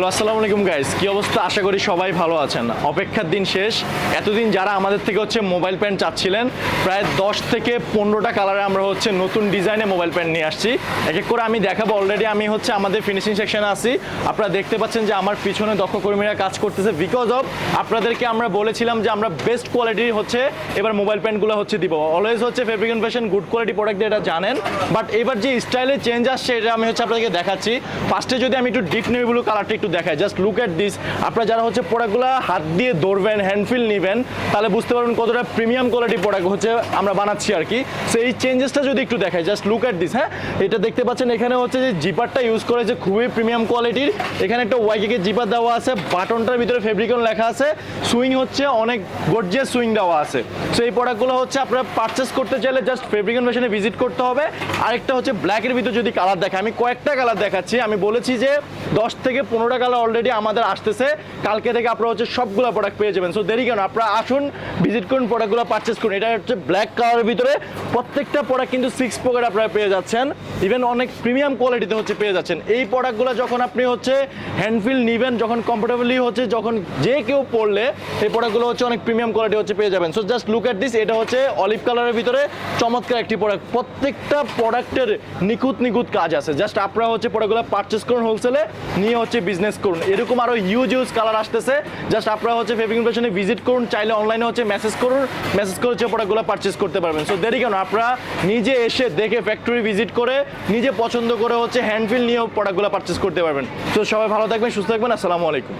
Hello, আসসালামু আলাইকুম guys. কি অবস্থা? আশা করি সবাই ভালো আছেন। অপেক্ষার দিন শেষ। এতদিন যারা আমাদের থেকে মোবাইল প্যান্ট চাচ্ছিলেন, প্রায় 10 থেকে 15টা কালারে আমরা নতুন ডিজাইনে মোবাইল প্যান্ট নিয়ে আসছি। এক এক করে আমি দেখাবো। অলরেডি আমি আমাদের ফিনিশিং সেকশনে আছি। আপনারা দেখতে পাচ্ছেন যে আমার পিছনে দক্ষ কর্মীরা কাজ করতেছে। বিকজ অফ আপনাদেরকে আমরা বলেছিলাম যে আমরা বেস্ট কোয়ালিটির এবার মোবাইল প্যান্টগুলো দিব। Always fabric and fashion good quality product দিয়ে এটা জানেন। বাট এবার যে স্টাইলে চেঞ্জ আসছে এটা আমি আপনাদেরকে দেখাচ্ছি। ফার্স্টে যদি আমি একটু ডিপ নেভি ব্লু কালারটা একটু দেখাই, জাস্ট লুক এট দিস। আপনারা যারা প্রোডাক্টগুলো হাত দিয়ে ধরবেন, হ্যান্ডফিল নেবেন, তাহলে বুঝতে পারবেন কতটা প্রিমিয়াম কোয়ালিটি প্রোডাক্ট আমরা বানাচ্ছি আর কি। সো এই চেঞ্জেসটা যদি একটু দেখাই, জাস্ট লুক এট দিস। হ্যাঁ, এটা দেখতে পাচ্ছেন এখানে যে জিপারটা ইউজ করেছে খুবই প্রিমিয়াম কোয়ালিটির। এখানে একটা ওয়াইকে জিপার দেওয়া আছে, বাটনটার ভিতরে ফেব্রিকন লেখা আছে, সুইং অনেক গর্জিয়াস সুইং দেওয়া আছে। সো এই প্রোডাক্টগুলো আপনারা পারচেস করতে চাইলে জাস্ট ফেব্রিক এন্ড ফ্যাশনে ভিজিট করতে হবে। আরেকটা ব্ল্যাকের ভিতরে যদি কালার দেখে, আমি কয়েকটা কালার দেখাচ্ছি। আমি বলেছি যে 10 থেকে 15টা কালার অলরেডি আমাদের আসতেছে। কালকে থেকে আপনারা সবগুলো প্রোডাক্ট পেয়ে যাবেন। সো দেরি কেন, আপনারা আসুন, ভিজিট করুন, প্রোডাক্টগুলো পারচেস করুন। এটা ব্ল্যাক কালারের ভিতরে প্রত্যেকটা প্রোডাক্ট কিন্তু 6 পকেট আপনারা পেয়ে যাচ্ছেন। ইভেন অনেক প্রিমিয়াম কোয়ালিটিতে পেয়ে যাচ্ছেন। এই প্রোডাক্টগুলো যখন আপনি হ্যান্ডফিল নিবেন, যখন কমফোর্টেবলি যখন যে কেউ পড়লে এই প্রোডাক্টগুলো অনেক প্রিমিয়াম কোয়ালিটি পেয়ে যাবেন। So just look at this. এটা অলিভ কালারের ভিতরে চমৎকার একটি প্রোডাক্ট। প্রত্যেকটা প্রোডাক্টের নিখুঁত কাজ আছে। জাস্ট আপনারা প্রোডাক্টগুলো পারচেস করুন, হোলসেলে নিয়ে বিজনেস করুন। এরকম আরো ইউজ কালার আসতেছে। জাস্ট আপনারা ফেব্রিক এন্ড ফ্যাশনে ভিজিট করুন, চাইলে অনলাইনে মেসেজ করুন, মেসেজ করে প্রোডাক্টগুলো পারচেস করতে পারবেন। সো দেরি কেন, আপনারা নিজে এসে দেখে ফ্যাক্টরি ভিজিট করে নিজে পছন্দ করে হ্যান্ডফিল নিয়েও প্রোডাক্টগুলো পারচেস করতে পারবেন। তো সবাই ভালো থাকবেন, সুস্থ থাকবেন। আসসালামু আলাইকুম।